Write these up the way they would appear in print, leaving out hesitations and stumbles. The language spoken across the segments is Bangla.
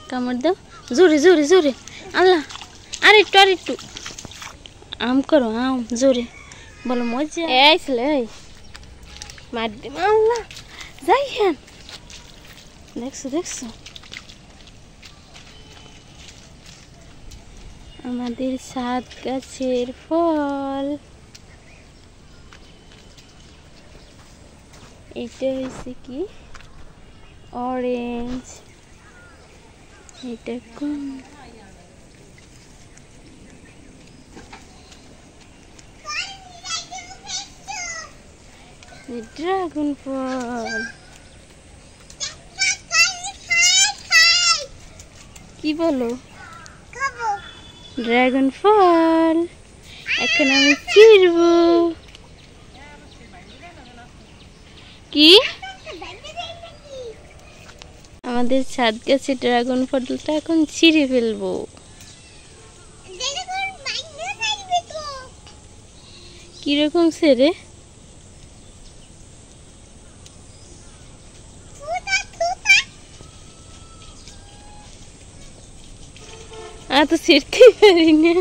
কামড় দাও জোরে জোরে জোরে আল্লাহ আরেকটু আম করো আম জোরে বলো মজা আইসলে মার দে আল্লাহ যাই হ্যাঁ দেখছো আমাদের সাত গাছের ফল এটা হয়েছে কি অরেঞ্জ এটা কোন ড্রাগন ফল কি বলো ড্রাগন ফল এখন আমি ছিড়বো কি আমাদের ছাদ গাছে ড্রাগন ফলটা এখন ছিঁড়ে ফেলবো কিরকম ছেড়ে তো ছিঁড়তে পারি না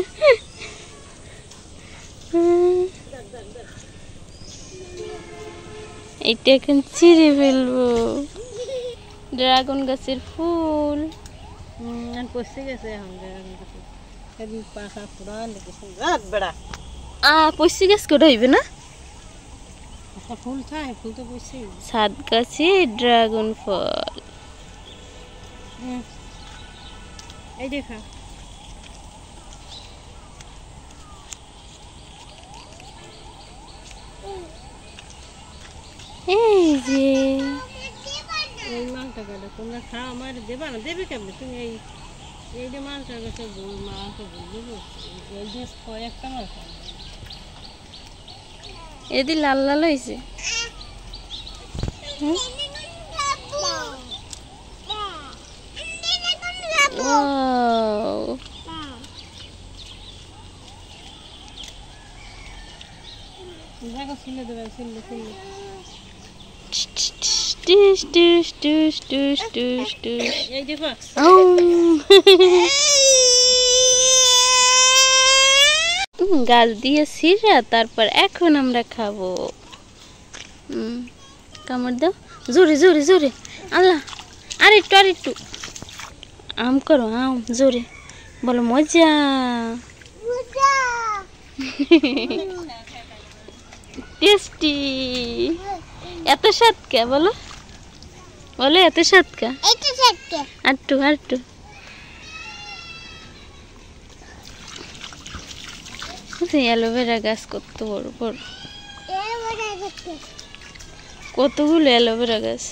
এটা এখন ছিঁড়ে ফেলবো ড্রাগন গাছের ফুল পচে গেছে পচে গেছে কোটা হইবে না ফুল থাকে ফুল তো পচে ছাদ গাছে ড্রাগন ফল এই দেখা এই যে এই মালটা কাটা তোমরা খাও আমার দেবা না দেবে কেমন তুমি এই যে মালটা গেছে গোল মালটা বুঝবো এই যে কয়েকটা মাল এদি লাল লাল হয়েছে দেখো ছিলে দেবে ছিলে এই দেখো গাছ দিয়ে ছিঁড়া তারপর এখন আমরা খাবো কামড় দাও জোরে জোরে জোরে আল্লাহ আরেকটু আম করো আম জোরে বলো মজা টেস্টি এত স্বাদ কে বলো এত স্বাদ কা আটটু অ্যালোভেরা গাছ কত বড় কতগুলো অ্যালোভেরা গাছ